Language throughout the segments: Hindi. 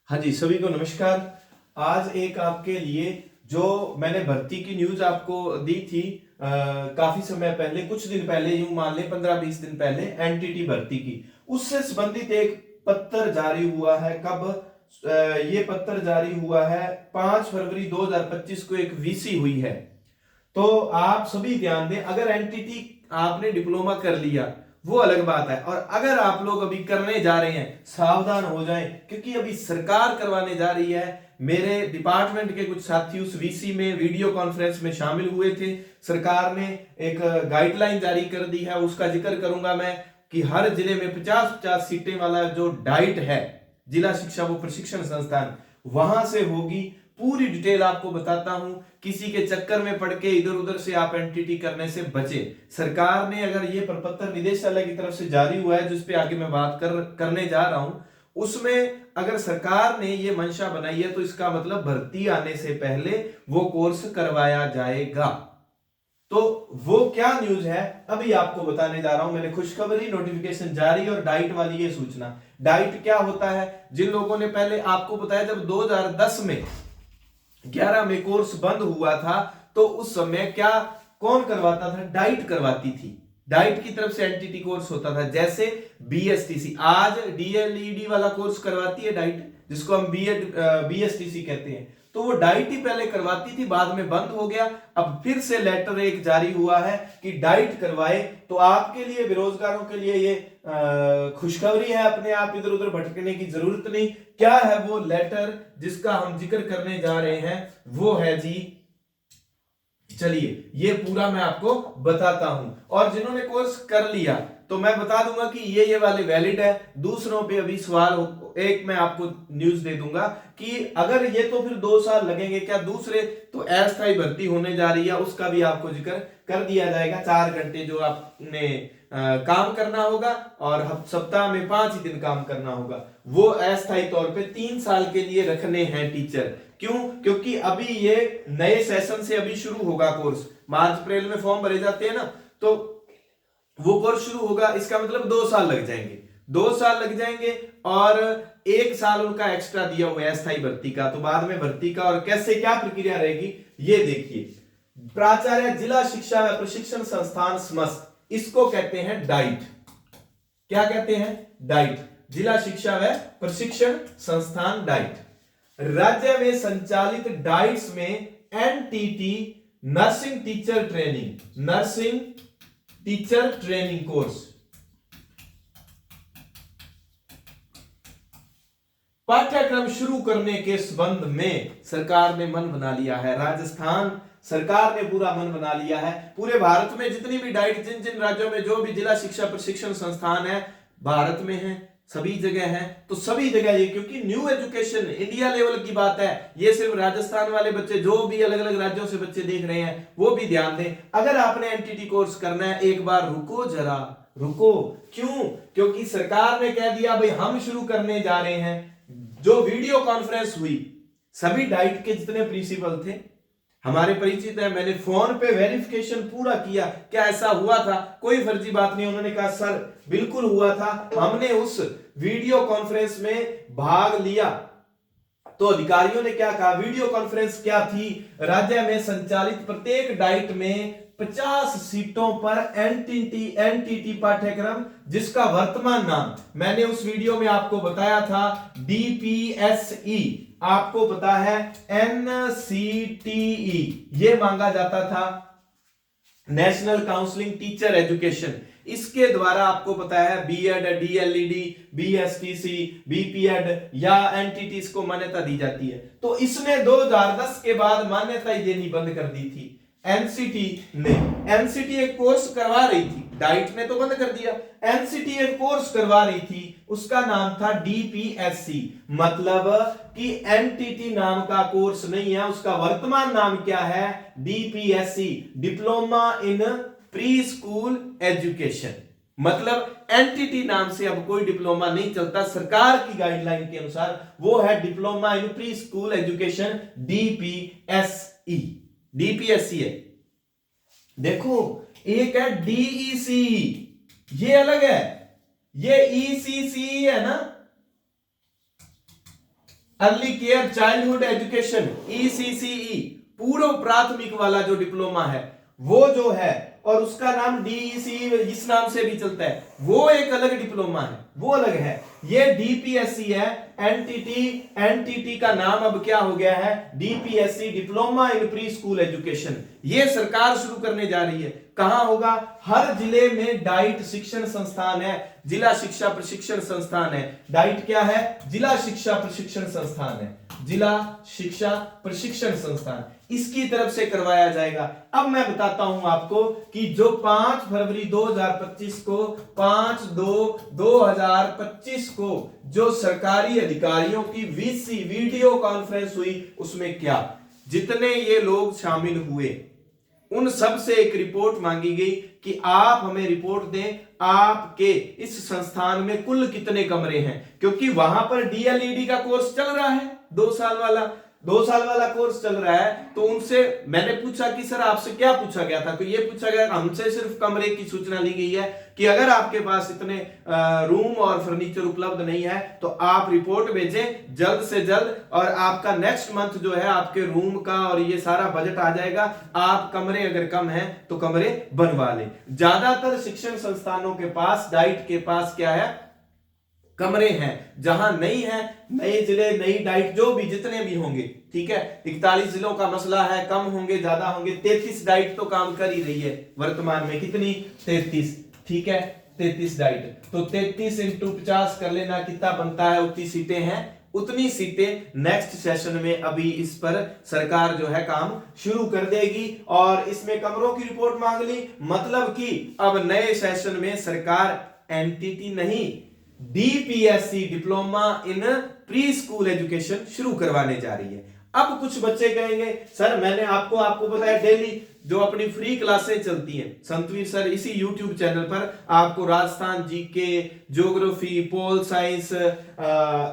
हाँ जी, सभी को नमस्कार। आज एक आपके लिए जो मैंने भर्ती की न्यूज आपको दी थी काफी समय पहले, कुछ दिन पहले, यूं मान ले 15-20 दिन पहले, एनटीटी भर्ती की, उससे संबंधित एक पत्र जारी हुआ है। कब ये पत्र जारी हुआ है? 5 फरवरी 2025 को एक वीसी हुई है। तो आप सभी ध्यान दें, अगर एनटीटी आपने डिप्लोमा कर लिया वो अलग बात है, और अगर आप लोग अभी करने जा रहे हैं सावधान हो जाएं, क्योंकि अभी सरकार करवाने जा रही है। मेरे डिपार्टमेंट के कुछ साथी उस वीसी में वीडियो कॉन्फ्रेंस में शामिल हुए थे। सरकार ने एक गाइडलाइन जारी कर दी है, उसका जिक्र करूंगा मैं, कि हर जिले में 50-50 सीटें वाला जो डाइट है, जिला शिक्षा व प्रशिक्षण संस्थान, वहां से होगी। पूरी डिटेल आपको बताता हूं, किसी के चक्कर में पड़ के इधर उधर से आप एनटीटी करने से बचे। सरकार ने अगर ये प्रपत्र निदेशालय की तरफ से जारी हुआ है, जिस पे आगे मैं बात करने जा रहा हूं, उसमें अगर सरकार ने ये मंशा बनाई है तो इसका मतलब भर्ती आने से पहले वो कोर्स करवाया जाएगा। तो वो क्या न्यूज है अभी आपको बताने जा रहा हूं। मैंने खुशखबरी, नोटिफिकेशन जारी और डाइट वाली ये सूचना। डाइट क्या होता है? जिन लोगों ने पहले आपको बताया, जब 2010 में 11 में कोर्स बंद हुआ था, तो उस समय क्या कौन करवाता था? डाइट करवाती थी। डाइट की तरफ से एनटीटी कोर्स होता था, जैसे बीएसटीसी आज डीएलईडी वाला कोर्स करवाती है डाइट, जिसको हम बीएसटीसी कहते हैं। तो वो डाइट ही पहले करवाती थी, बाद में बंद हो गया। अब फिर से लेटर एक जारी हुआ है कि डाइट करवाए। तो आपके लिए, बेरोजगारों के लिए ये खुशखबरी है। अपने आप इधर उधर भटकने की जरूरत नहीं। क्या है वो लेटर जिसका हम जिक्र करने जा रहे हैं? वो है जी, चलिए ये पूरा मैं आपको बताता हूं। और जिन्होंने कोर्स कर लिया तो मैं बता दूंगा कि ये वाले वैलिड है। दूसरों पे अभी सवाल एक मैं आपको न्यूज दे दूंगा कि अगर ये तो फिर 2 साल लगेंगे क्या? दूसरे तो अस्थायी भर्ती होने जा रही है, उसका भी आपको जिक्र कर दिया जाएगा। 4 घंटे जो आपने काम करना होगा, और सप्ताह में 5 ही दिन काम करना होगा। वो अस्थायी तौर पे 3 साल के लिए रखने हैं टीचर। क्यों? क्योंकि अभी ये नए सेशन से अभी शुरू होगा कोर्स। मार्च अप्रैल में फॉर्म भरे जाते हैं ना, तो वो कोर्स शुरू होगा। इसका मतलब 2 साल लग जाएंगे। 2 साल लग जाएंगे, और 1 साल उनका एक्स्ट्रा दिया हुआ है अस्थायी भर्ती का। तो बाद में भर्ती का और कैसे क्या प्रक्रिया रहेगी ये देखिए। प्राचार्य जिला शिक्षा व प्रशिक्षण संस्थान समस्त, इसको कहते हैं डाइट। क्या कहते हैं? डाइट, जिला शिक्षा व प्रशिक्षण संस्थान डाइट। राज्य में संचालित डाइट्स में NTT nursing teacher training course, पाठ्यक्रम शुरू करने के संबंध में सरकार ने मन बना लिया है। राजस्थान सरकार ने पूरा मन बना लिया है। पूरे भारत में जितनी भी डाइट, जिन जिन राज्यों में जो भी जिला शिक्षा प्रशिक्षण संस्थान है भारत में है, सभी जगह है। तो सभी जगह ये, क्योंकि न्यू एजुकेशन इंडिया लेवल की बात है, ये सिर्फ राजस्थान वाले बच्चे, जो भी अलग अलग राज्यों से बच्चे देख रहे हैं वो भी ध्यान दें। अगर आपने एनटीटी कोर्स करना है, एक बार रुको, जरा रुको। क्यों? क्योंकि सरकार ने कह दिया भाई हम शुरू करने जा रहे हैं। जो वीडियो कॉन्फ्रेंस हुई, सभी डाइट के जितने प्रिंसिपल थे हमारे परिचित है। मैंने फोन पे वेरिफिकेशन पूरा किया, क्या ऐसा हुआ था? कोई फर्जी बात नहीं। उन्होंने कहा सर बिल्कुल हुआ था, हमने उस वीडियो कॉन्फ्रेंस में भाग लिया। तो अधिकारियों ने क्या कहा? वीडियो कॉन्फ्रेंस क्या थी? राज्य में संचालित प्रत्येक डाइट में 50 सीटों पर एनटीटी पाठ्यक्रम, जिसका वर्तमान नाम मैंने उस वीडियो में आपको बताया था डीपीएसई, आपको पता है एनसीटीई, ये मांगा जाता था, नेशनल काउंसलिंग टीचर एजुकेशन। इसके द्वारा आपको पता है बीएड, डीएलईडी, बीएसटीसी, बीपीएड या एनटीटी को मान्यता दी जाती है। तो इसने 2010 के बाद मान्यता ही देनी बंद कर दी थी एनसीटी ने। एनसीटी एक कोर्स करवा रही थी, डाइट ने तो बंद कर दिया। एनसीटी एक कोर्स करवा रही थी, उसका नाम था डीपीएससी। मतलब कि एनटीटी नाम का कोर्स नहीं है, उसका वर्तमान नाम क्या है? DPSC, diploma in pre school education. मतलब एनटीटी नाम से अब कोई डिप्लोमा नहीं चलता। सरकार की गाइडलाइन के अनुसार वो है diploma in pre school education, DPSE. DPSC है। देखो, एक है डीईसी, ये अलग है, ये ईसीसी है ना, early care childhood education ECCE पूर्व प्राथमिक वाला जो डिप्लोमा है वो जो है, और उसका नाम DECE इस नाम से भी चलता है, वो एक अलग डिप्लोमा है, वो अलग है। ये DPSC है, NTT का नाम अब क्या हो गया है, DPSC diploma in pre school education. ये सरकार शुरू करने जा रही है। कहां होगा, हर जिले में डाइट शिक्षण संस्थान है, जिला शिक्षा प्रशिक्षण संस्थान है। डाइट क्या है, जिला शिक्षा प्रशिक्षण संस्थान है, जिला शिक्षा प्रशिक्षण संस्थान, इसकी तरफ से करवाया जाएगा। अब मैं बताता हूं आपको कि जो 5 फरवरी 2025 को 5/2/2025 को जो सरकारी अधिकारियों की VC वीडियो कॉन्फ्रेंस हुई, उसमें क्या जितने ये लोग शामिल हुए उन सब से एक रिपोर्ट मांगी गई कि आप हमें रिपोर्ट दें आपके इस संस्थान में कुल कितने कमरे हैं, क्योंकि वहां पर DLED का कोर्स चल रहा है, 2 साल वाला कोर्स चल रहा है। तो उनसे मैंने पूछा कि सर आपसे क्या पूछा गया था, तो ये पूछा गया हमसे सिर्फ कमरे की सूचना ली गई है कि अगर आपके पास इतने रूम और फर्नीचर उपलब्ध नहीं है तो आप रिपोर्ट भेजें जल्द से जल्द, और आपका नेक्स्ट मंथ जो है आपके रूम का और ये सारा बजट आ जाएगा। आप कमरे अगर कम है तो कमरे बनवा लें। ज्यादातर शिक्षण संस्थानों के पास, डाइट के पास क्या है, कमरे हैं। जहां नहीं है, नए जिले नई डाइट जो भी जितने भी होंगे, ठीक है, 41 जिलों का मसला है, कम होंगे ज्यादा होंगे, 33 डाइट तो काम कर ही रही है वर्तमान में। कितनी, 33, ठीक है, 33 डाइट। तो 33 × 50 कर लेना, कितना बनता है, उतनी सीटें हैं। उतनी सीटें नेक्स्ट सेशन में अभी इस पर सरकार जो है काम शुरू कर देगी, और इसमें कमरों की रिपोर्ट मांग ली, मतलब कि अब नए सेशन में सरकार NTT नहीं DPSC diploma in pre school education शुरू करवाने जा रही है। अब कुछ बच्चे कहेंगे सर मैंने आपको बताया डेली जो अपनी फ्री क्लासें चलती हैं संतवीर सर, इसी YouTube चैनल पर आपको Rajasthan GK, geography, pol science,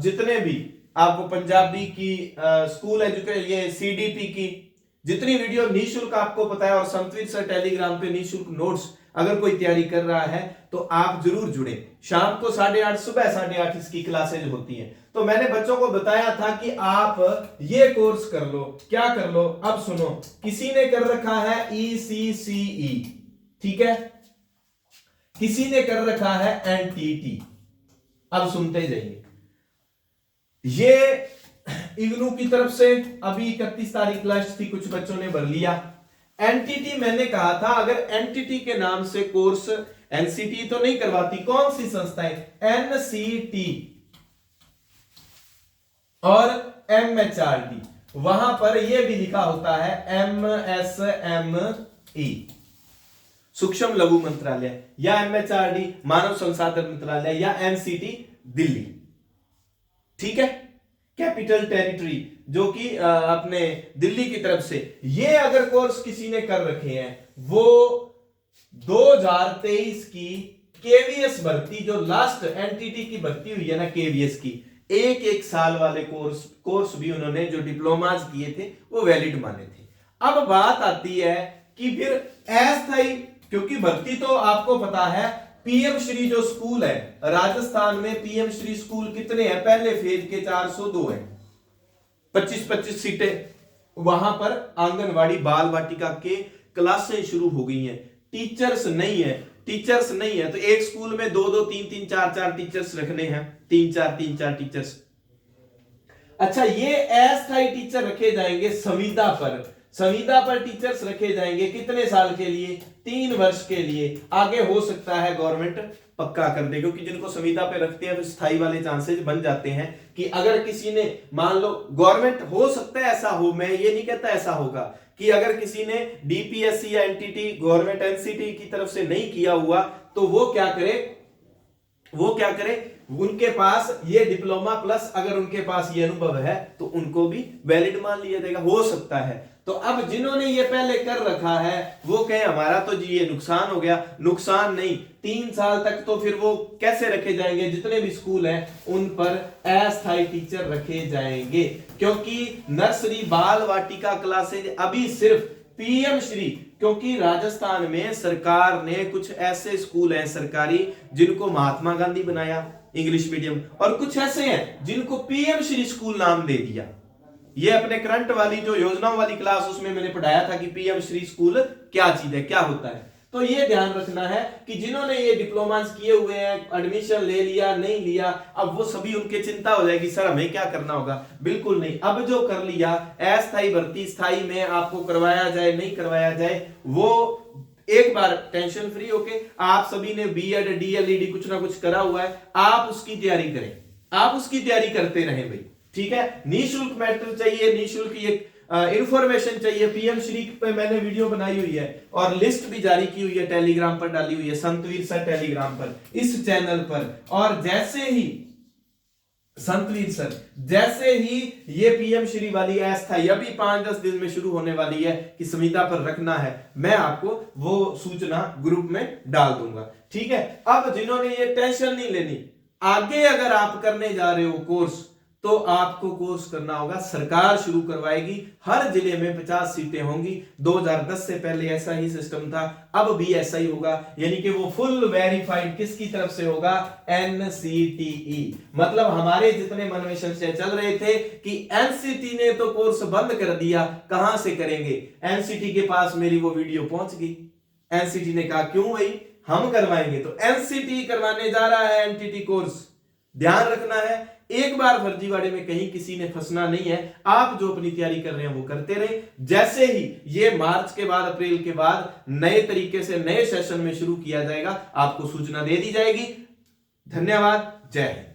जितने भी आपको पंजाबी की, स्कूल एजुकेशन, ये CDP की जितनी वीडियो निःशुल्क आपको पता है, और संतवीर सर टेलीग्राम पे निःशुल्क नोट्स अगर कोई तैयारी कर रहा है तो आप जरूर जुड़े। शाम को 8:30, सुबह 8:30 इसकी क्लासेज होती हैं। तो मैंने बच्चों को बताया था कि आप ये कोर्स कर लो, क्या कर लो, अब सुनो। किसी ने कर रखा है ECCE, ठीक है, किसी ने कर रखा है NTT। अब सुनते जाइए, ये इग्नू की तरफ से अभी 31 तारीख लास्ट थी, कुछ बच्चों ने भर लिया। NTT मैंने कहा था अगर NTT के नाम से कोर्स, NCT तो नहीं करवाती, कौन सी संस्थाएं, NCT और MHRD, वहां पर यह भी लिखा होता है MSME सूक्ष्म लघु मंत्रालय, या MHRD मानव संसाधन मंत्रालय, या NCT दिल्ली, ठीक है, कैपिटल टेरिटरी जो कि अपने दिल्ली की तरफ से। ये अगर कोर्स किसी ने कर रखे हैं, वो 2023 की KVS भर्ती, जो लास्ट NTT की भर्ती हुई है ना KVS की, एक साल वाले कोर्स भी उन्होंने जो डिप्लोमाज किए थे वो वैलिड माने थे। अब बात आती है कि फिर अस्थायी, क्योंकि भर्ती तो आपको पता है PM श्री जो स्कूल है राजस्थान में, PM श्री स्कूल कितने हैं, पहले फेज के 402 है, 25-25 सीटें। वहां पर आंगनवाड़ी बाल वाटिका के क्लासें शुरू हो गई हैं। टीचर्स नहीं है तो एक स्कूल में 2-2, 3-3, 4-4 टीचर्स रखने हैं, 3-4 टीचर्स। अच्छा, ये अस्थायी टीचर रखे जाएंगे संविदा पर टीचर्स रखे जाएंगे, कितने साल के लिए, 3 वर्ष के लिए। आगे हो सकता है गवर्नमेंट पक्का कर दे, क्योंकि जिनको संविदा पे रखते हैं तो स्थायी वाले चांसेस बन जाते हैं कि अगर किसी ने, मान लो गवर्नमेंट, हो सकता है ऐसा हो, मैं ये नहीं कहता ऐसा होगा, कि अगर किसी ने DPSC या NTT गवर्नमेंट NCT की तरफ से नहीं किया हुआ तो वो क्या करे, उनके पास ये डिप्लोमा प्लस अगर उनके पास ये अनुभव है तो उनको भी वैलिड मान लिया जाएगा, हो सकता है। तो अब जिन्होंने ये पहले कर रखा है वो कहे हमारा तो जी ये नुकसान हो गया, नुकसान नहीं, 3 साल तक तो फिर वो कैसे रखे जाएंगे, जितने भी स्कूल हैं उन पर अस्थायी टीचर रखे जाएंगे, क्योंकि नर्सरी बाल वाटिका क्लासेज अभी सिर्फ PM श्री, क्योंकि राजस्थान में सरकार ने कुछ ऐसे स्कूल हैं सरकारी जिनको महात्मा गांधी बनाया, इंग्लिश मीडियम, और कुछ ऐसे हैं जिनको पीएम श्री स्कूल नाम दे दिया। ये अपने करंट वाली जो योजनाओं वाली क्लास उसमें मैंने पढ़ाया था कि पीएम श्री स्कूल क्या चीज है, क्या होता है। तो ये ध्यान रखना है कि जिन्होंने ये डिप्लोमास किए हुए हैं, एडमिशन ले लिया नहीं लिया, अब वो सभी उनके चिंता हो जाएगी सर हमें क्या करना होगा। बिल्कुल नहीं, अब जो कर लिया अस्थायी भर्ती स्थायी में आपको करवाया जाए नहीं करवाया जाए, वो एक बार टेंशन फ्री होके, आप सभी ने बीएड डीएलईडी कुछ ना कुछ करा हुआ है, आप उसकी तैयारी करें, आप उसकी तैयारी करते रहें भाई, ठीक है। निःशुल्क मैटर चाहिए, निःशुल्क ये इंफॉर्मेशन चाहिए, पीएम श्री पे मैंने वीडियो बनाई हुई है और लिस्ट भी जारी की हुई है, टेलीग्राम पर डाली हुई है, संतवीर सर टेलीग्राम पर, इस चैनल पर। और जैसे ही संतवीर सर जैसे ही ये पीएम श्री वाली अस्थायी अभी 5-10 दिन में शुरू होने वाली है कि संविदा पर रखना है, मैं आपको वो सूचना ग्रुप में डाल दूंगा, ठीक है। अब जिन्होंने ये टेंशन नहीं लेनी, आगे अगर आप करने जा रहे हो कोर्स, तो आपको कोर्स करना होगा, सरकार शुरू करवाएगी, हर जिले में 50 सीटें होंगी। 2010 से पहले ऐसा ही सिस्टम था, अब भी ऐसा ही होगा, यानी कि वो फुल वेरीफाइड किसकी तरफ से होगा, एनसीटीई। मतलब हमारे जितने मन में संशय चल रहे थे कि एनसीटी ने तो कोर्स बंद कर दिया, कहां से करेंगे, एनसीटी के पास मेरी वो वीडियो पहुंच गई। एनसीटी ने कहा क्यों भाई हम करवाएंगे, तो एनसीटी करवाने जा रहा है एनटीटी कोर्स। ध्यान रखना है, एक बार फर्जीवाड़े में कहीं किसी ने फंसना नहीं है। आप जो अपनी तैयारी कर रहे हैं वो करते रहे, जैसे ही ये मार्च के बाद अप्रैल के बाद नए तरीके से नए सेशन में शुरू किया जाएगा, आपको सूचना दे दी जाएगी। धन्यवाद, जय हिंद।